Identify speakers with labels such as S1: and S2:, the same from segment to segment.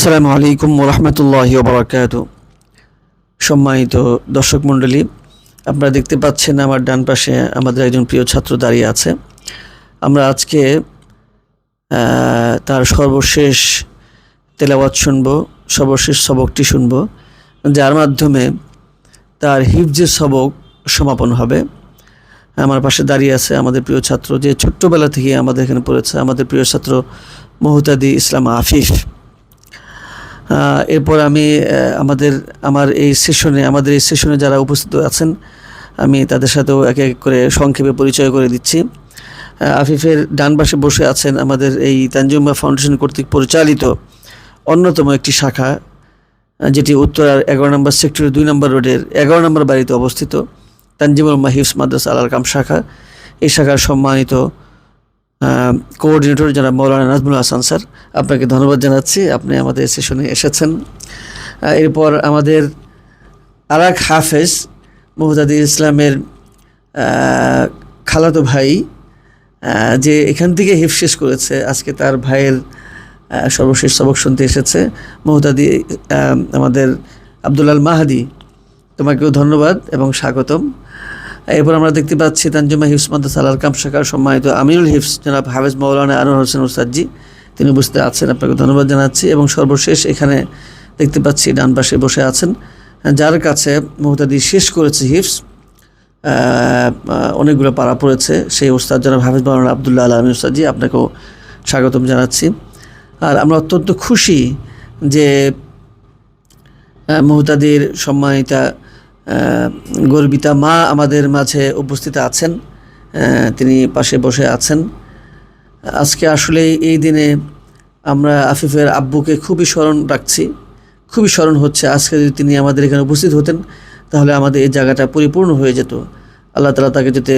S1: আসসালামু আলাইকুম ওরহমতুল্লাহি ওবরাকাতুহু। সম্মানিত দর্শক মণ্ডলী, আপনারা দেখতে পাচ্ছেন আমার ডান পাশে আমাদের একজন প্রিয় ছাত্র দাঁড়িয়ে আছে। আমরা আজকে তার সর্বশেষ তেলাওয়াত শুনব, সর্বশেষ সবকটি শুনব, যার মাধ্যমে তার হিফজের সবক সমাপন হবে। আমার পাশে দাঁড়িয়ে আছে আমাদের প্রিয় ছাত্র, যে ছোট্টবেলা থেকে আমাদের এখানে পড়েছে, আমাদের প্রিয় ছাত্র মুহতাদি ইসলাম আফিফ। এরপর আমি আমাদের এই সেশনে যারা উপস্থিত আছেন আমি তাদের সাথেও এক এক করে সংক্ষেপে পরিচয় করে দিচ্ছি। আফিফের ডান পাশে বসে আছেন আমাদের এই তানজিমুল্লাহ ফাউন্ডেশন কর্তৃক পরিচালিত অন্যতম একটি শাখা, যেটি উত্তরার 11 নম্বর সেক্টরের 2 নম্বর রোডের 11 নম্বর বাড়িতে অবস্থিত তানজিমুল্লাহ হিফজ মাদ্রাসা আল আরকাম শাখা। এই শাখার সম্মানিত কোঅর্ডিনেটর যারা মৌলানা নাজমুল হাসান স্যার, আপনাকে ধন্যবাদ জানাচ্ছি, আপনি আমাদের সেশনে এসেছেন। এরপর আমাদের আরেক হাফেজ মুহতাদি ইসলামের খালাতো ভাই, যে এখান থেকে হিফজ শেষ করেছে, আজকে তার ভাইয়ের সর্বশেষ সবক শুনতে এসেছে মুহতাদি আমাদের আব্দুল আল মাহাদি, তোমাকেও ধন্যবাদ এবং স্বাগতম। এরপর আমরা দেখতে পাচ্ছি তানজিমুল্লাহ হিফজ মাদ্রাসা আল আরকাম শাখার সম্মানিত আমিরুল হিফজ জনাব হাফেজ মৌলানা আনোয়ার হোসেন উস্তাদজি, তিনি উপস্থিত আছেন, আপনাকে ধন্যবাদ জানাচ্ছি। এবং সর্বশেষ এখানে দেখতে পাচ্ছি ডান পাশে বসে আছেন যার কাছে মুহতাদি শেষ করেছে হিফজ, অনেকগুলো পারা পড়েছে, সেই উস্তাদ জনাব হাফেজ মৌলানা আবদুল্লাহ আল আমিন উস্তাদজি, আপনাকেও স্বাগতম জানাচ্ছি। আর আমরা অত্যন্ত খুশি যে মুহতাদির সম্মানিতা গর্বিতা মা আমাদের মাঝে উপস্থিত আছেন, তিনি পাশে বসে আছেন। আজকে আসলে এই দিনে আমরা আফিফের আব্বুকে খুবই স্মরণ রাখছি, খুবই স্মরণ হচ্ছে। আজকে যদি তিনি আমাদের এখানে উপস্থিত হতেন তাহলে আমাদের এই জায়গাটা পরিপূর্ণ হয়ে যেত। আল্লাহ তাআলা তাকে যাতে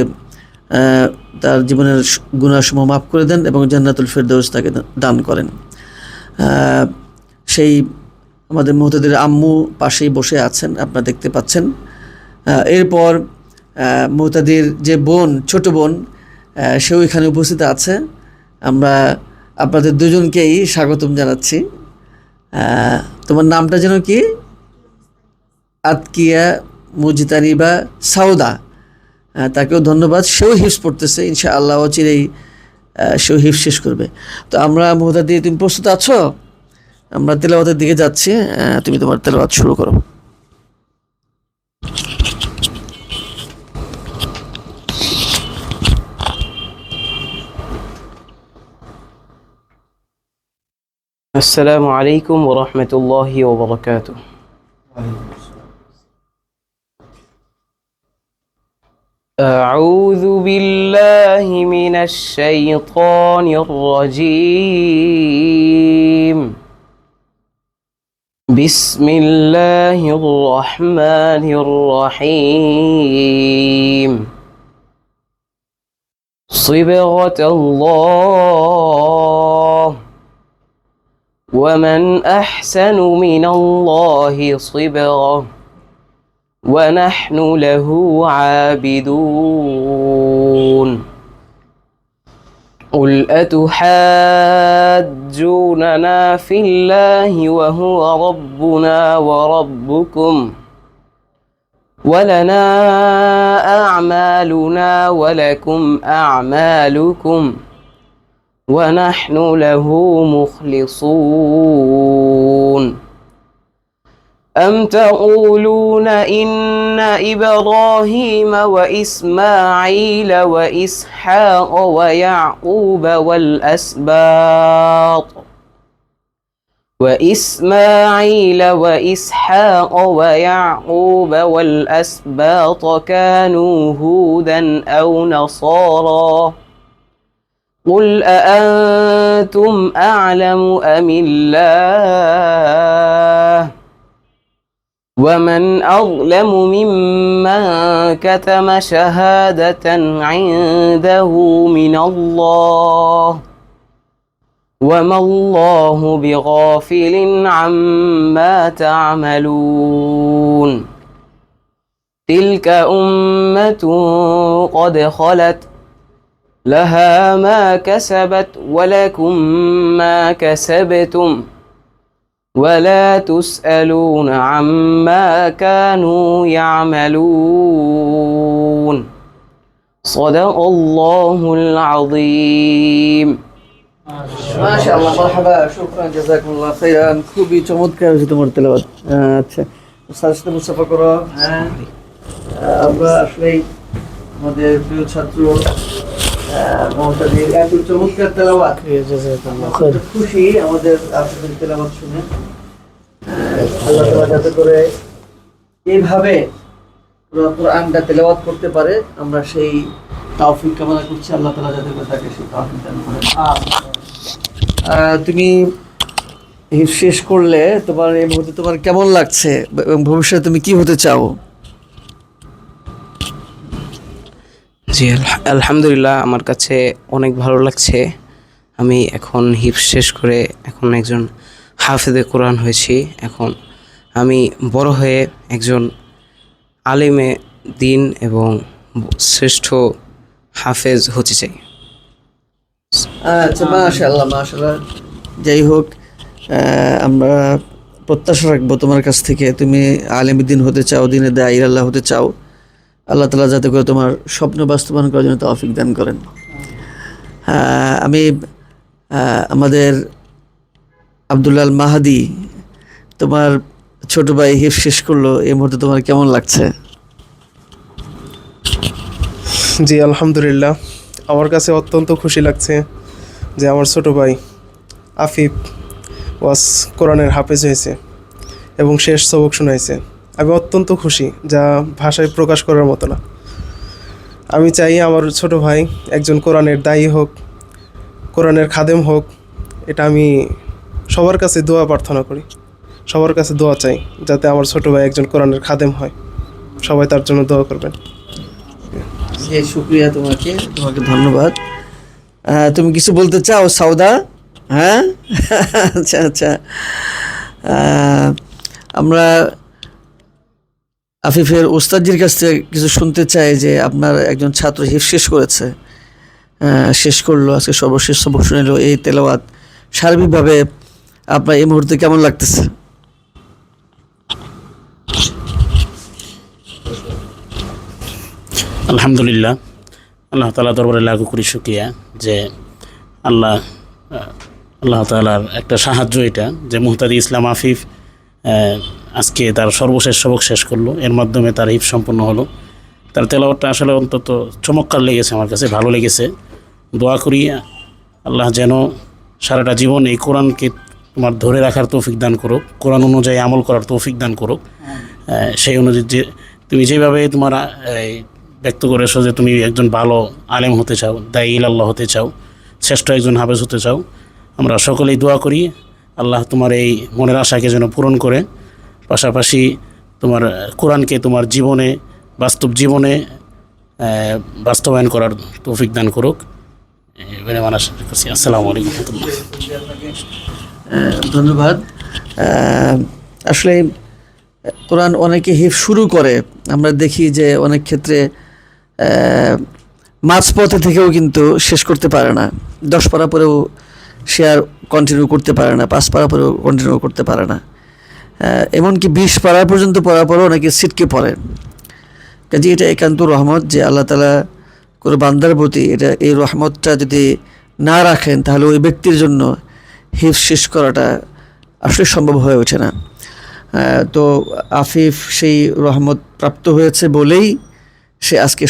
S1: তার জীবনের গুনাহসমূহ মাফ করে দেন এবং জান্নাতুল ফেরদৌস তাকে দান করেন। সেই আমাদের মুহতাদির আম্মু পাশেই বসে আছেন, আপনারা দেখতে পাচ্ছেন। এরপর মুহতাদির যে বোন, ছোট বোন, সেও এখানে উপস্থিত আছে। আমরা আপনাদের দুজনকেই স্বাগতম জানাচ্ছি। তোমার নামটা যেন কি? আতকিয়া মুজতানিবা সাউদা, তাকেও ধন্যবাদ। সেও হিফজ পড়তেছে, ইনশাআল্লাহ অচিরেই সেও হিফজ শেষ করবে। তো আমরা মুহতাদি, তুমি প্রস্তুত আছো? আমরা তেলাওয়াতের দিকে যাচ্ছি, তুমি তোমার তেলাওয়াত শুরু করো।
S2: السلام عليكم ورحمة الله وبركاته. أعوذ بالله من الشيطان الرجيم. بسم الله الرحمن الرحيم. صبغة الله ومن أحسن من الله صبغة ونحن له عابدون. قل أتحاجوننا في الله وهو ربنا وربكم ولنا أعمالنا ولكم أعمالكم ونحن له مخلصون. أم تقولون إن إبراهيم وإسماعيل وإسحاق ويعقوب والأسباط كانوا هودا أو نصارى قل أأنتم أعلم أم الله ومن أظلم ممن كتم شهادة عنده من الله وما الله بغافل عما تعملون. تلك أمة قد خلت لها ما كسبت ولكم ما كسبتم ولا تسألون عما كانوا يعملون صدق الله العظيم
S1: মাশাআল্লাহ, মারহাবা, শুকরান, জাযাকুমুল্লাহ খাইরান। খুবই চমৎকার হয়েছে তোমার তেলাওয়াত। আচ্ছা, স্যারের সাথে মুসাফা করো। হ্যাঁ, আমরা আসলেই আমাদের প্রিয় ছাত্র মমতাজের এত চমৎকার তেলাওয়াত, খুশি আমাদের আপনাদের তেলাওয়াত শুনে। আল্লাহ তাআলা যাতে করে এইভাবে পুরো কোরআনটা তেলাওয়াত করতে পারে, আমরা সেই তৌফিক কামনা করছি। আল্লাহ তাআলা যাতে করে তাকে সেই তৌফিক দান করেন। তুমি হিফজ শেষ করলে তোমার এই মুহূর্তে তোমার কেমন লাগছে এবং ভবিষ্যতে তুমি কি হতে চাও?
S2: জি আলহামদুলিল্লাহ, আমার কাছে অনেক ভালো লাগছে। আমি এখন হিফজ শেষ করে এখন একজন হাফেজে কোরআন হয়েছি। এখন আমি বড় হয়ে একজন আলেমে দিন এবং শ্রেষ্ঠ হাফেজ হতে চাই।
S1: আচ্ছা, মাশাআল্লাহ, মাশাআল্লাহ। যাই হোক, আমরা প্রত্যাশা রাখবো তোমার কাছ থেকে, তুমি আলেমে দিন হতে চাও, দিনে দায়ী আল্লাহ হতে চাও। আল্লাহ তাআলা যাতে করে তোমার স্বপ্ন বাস্তবায়ন করার জন্য তৌফিক দান করেন। আমি আমাদের আব্দুল্লাহ আল মাহাদি, তোমার ছোট ভাই হিফজ শেষ করলো, এই মুহূর্তে তোমার কেমন লাগছে?
S3: জি আলহামদুলিল্লাহ, আমার কাছে অত্যন্ত খুশি লাগছে যে আমার ছোট ভাই আফিফ ওয়াস কোরআনের হাফেজ হয়েছে এবং শেষ সবক শোনাইছে। আমি অত্যন্ত খুশি, যা ভাষায় প্রকাশ করার মতো না। আমি চাই আমার ছোট ভাই একজন কোরআনের দায়ী হোক, কোরআনের খাদেম হোক। এটা আমি সবার কাছে দোয়া প্রার্থনা করি, সবার কাছে দোয়া চাই যাতে আমার ছোট ভাই একজন কোরআনের খাদেম হয়। সবাই তার জন্য দোয়া করবেন।
S1: শুক্রিয়া তোমাকে, তোমাকে ধন্যবাদ। তুমি কিছু বলতে চাও সাউদা? হ্যাঁ, আচ্ছা আচ্ছা। আমরা আফিফের ওস্তাদজির কাছ থেকে কিছু শুনতে চাই যে আপনার একজন ছাত্র হিফজ শেষ করেছে, শেষ করলো, আজকে সর্বশেষ সবক শুনেলো, এই তেলাওয়াত সার্বিকভাবে আপনার এই মুহূর্তে কেমন লাগতেছে?
S4: আলহামদুলিল্লাহ, আল্লাহ তাআলা দরবারে লাখো কোটি শুকরিয়া যে আল্লাহ তাআলার একটা সাহায্য এটা যে মুহতাদি ইসলাম আফিফ আজকে তার সর্বশেষ সবক শেষ করলো, এর মাধ্যমে তার হিফজ সম্পন্ন হলো। তার তেলাওয়াতটা আসলে অন্তত চমৎকার লেগেছে, আমার কাছে ভালো লেগেছে। দোয়া করি আল্লাহ যেন সারাটা জীবন এই কোরআনকে তোমার ধরে রাখার তৌফিক দান করুক, কোরআন অনুযায়ী আমল করার তৌফিক দান করুক। সেই অনুযায়ী যে তুমি যেভাবে তোমার ব্যক্ত করেছো যে তুমি একজন ভালো আলেম হতে চাও, দায়ী ইলাল্লাহ হতে চাও, শ্রেষ্ঠ একজন হাফেজ হতে চাও, আমরা সকলেই দোয়া করি আল্লাহ তোমার এই মনের আশাকে যেন পূরণ করে, পাশাপাশি তোমার কোরআনকে তোমার জীবনে, বাস্তব জীবনে বাস্তবায়ন করার তৌফিক দান করুক। এবারে আমার আশা করছি। আসসালামু আলাইকুম ওয়া রাহমাতুল্লাহ।
S1: ধন্যবাদ। আসলে কোরআন অনেকে হিফজ শুরু করে, আমরা দেখি যে অনেক ক্ষেত্রে মাঝপথে থেকেও কিন্তু শেষ করতে পারে না। 10 পারা পরেও সে আর কন্টিনিউ করতে পারে না, 5 পারা পরেও কন্টিনিউ করতে পারে না, এমনকি 20 পারা পর্যন্ত পড়ার পরেও অনেকে ছিটকে পড়ে। কাজে এটা একান্ত রহমত যে আল্লাহ তাআলা কোনো বান্দার প্রতি এটা, এই রহমতটা যদি না রাখেন তাহলে ওই ব্যক্তির জন্য হিফজ শেষ করাটা আসলে সম্ভব হয়ে ওঠে না। তো আফিফ সেই রহমত প্রাপ্ত হয়েছে বলেই সে আজকে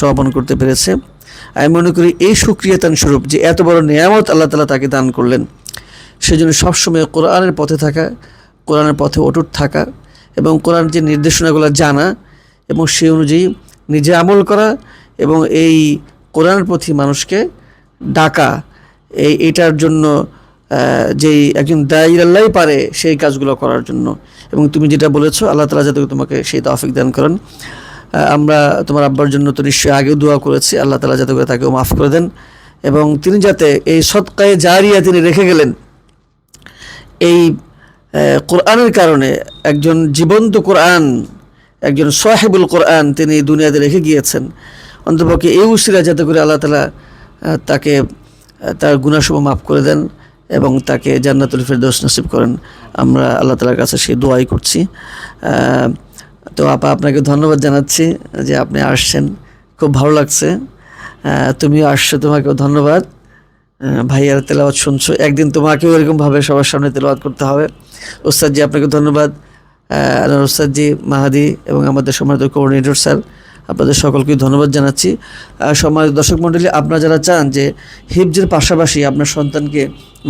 S1: সমাপন করতে পেরেছে। আমি মনে করি এই সুক্রিয়াতান স্বরূপ যে এত বড় নিয়ামত আল্লাহ তাআলা তাকে দান করলেন, সেজন্য সবসময় কোরআনের পথে থাকা, কোরআনের পথে অটুট থাকা এবং কোরআনের যে নির্দেশনাগুলো জানা এবং সেই অনুযায়ী নিজে আমল করা এবং এই কোরআনের প্রতি মানুষকে ডাকা, এইটার জন্য যেই একজন দায়ী আল্লাহই পারে সেই কাজগুলো করার জন্য। এবং তুমি যেটা বলেছো, আল্লাহ তাআলা যাতে তোমাকে সেই তৌফিক দান করেন। আমরা তোমার আব্বার জন্য তো নিশ্চয়ই আগেও দোয়া করেছি, আল্লাহ তাআলা যাতে করে তাকেও মাফ করে দেন এবং তিনি যাতে এই সদকায়ে জারিয়া তিনি রেখে গেলেন, এই কোরআনের কারণে একজন জীবন্ত কোরআন, একজন সাহিবুল কোরআন তিনি দুনিয়াতে রেখে গিয়েছেন। অন্তপক্ষে এই উসিলা যাতে করে আল্লাহ তাআলা তাকে তার গুনাহসমূহ মাফ করে দেন এবং তাকে জান্নাতুল ফেরদৌস নসিব করেন। আমরা আল্লাহ তাআলার কাছে সেই দোয়াই করছি। তো আপা, আপনাকে ধন্যবাদ জানাচ্ছি যে আপনি আসছেন, খুব ভালো লাগছে। তুমিও আসছো, তোমাকেও ধন্যবাদ। ভাইয়ার তেলাওয়াত শুনছো, একদিন তোমাকেও এরকমভাবে সবার সামনে তেলাওয়াত করতে হবে। ওস্তাদজি, আপনাকে ধন্যবাদ। আনোয়ার ওস্তাদজি, মাহাদি এবং আমাদের সম্মানিত কোঅর্ডিনেটর স্যার, আপনাদের সকলকে ধন্যবাদ জানাচ্ছি। সম্মানিত দর্শক মণ্ডলী, আপনারা যারা চান যে হিফজের পাশাপাশি আপনার সন্তানকে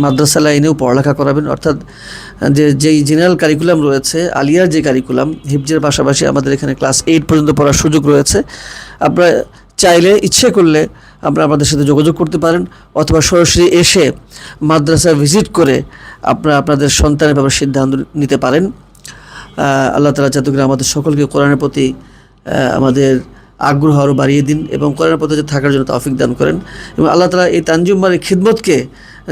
S1: মাদ্রাসা লাইনেও পড়ালেখা করাবেন, অর্থাৎ যেই জেনারেল কারিকুলাম রয়েছে, আলিয়ার যে কারিকুলাম, হিফজের পাশাপাশি আমাদের এখানে ক্লাস 8 পর্যন্ত পড়ার সুযোগ রয়েছে। আপনারা চাইলে, ইচ্ছে করলে আপনারা আমাদের সাথে যোগাযোগ করতে পারেন, অথবা সরাসরি এসে মাদ্রাসা ভিজিট করে আপনারা আপনাদের সন্তানের ব্যাপারে সিদ্ধান্ত নিতে পারেন। আল্লাহ তাআলা যাতে করে আমাদের সকলকে কোরআনের প্রতি আমাদের আগ্রহ আরও বাড়িয়ে দিন এবং কোরআনের পথে থাকার জন্য তৌফিক দান করেন, এবং আল্লাহ তাআলা এই তানজিম বাড়ির খিদমতকে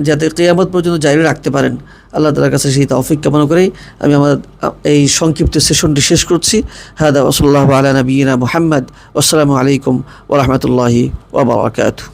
S1: যাতে কিয়ামত পর্যন্ত জারি রাখতে পারেন, আল্লাহ তাআলার কাছে সেই তৌফিক কামনা করেই আমি আমার এই সংক্ষিপ্ত সেশনটি শেষ করছি। হাদা ওয়া সাল্লাল্লাহু আলা নবিয়িনা মুহাম্মদ। আসসালামু আলাইকুম ওয়া রাহমাতুল্লাহি ওয়া বারাকাতুহু।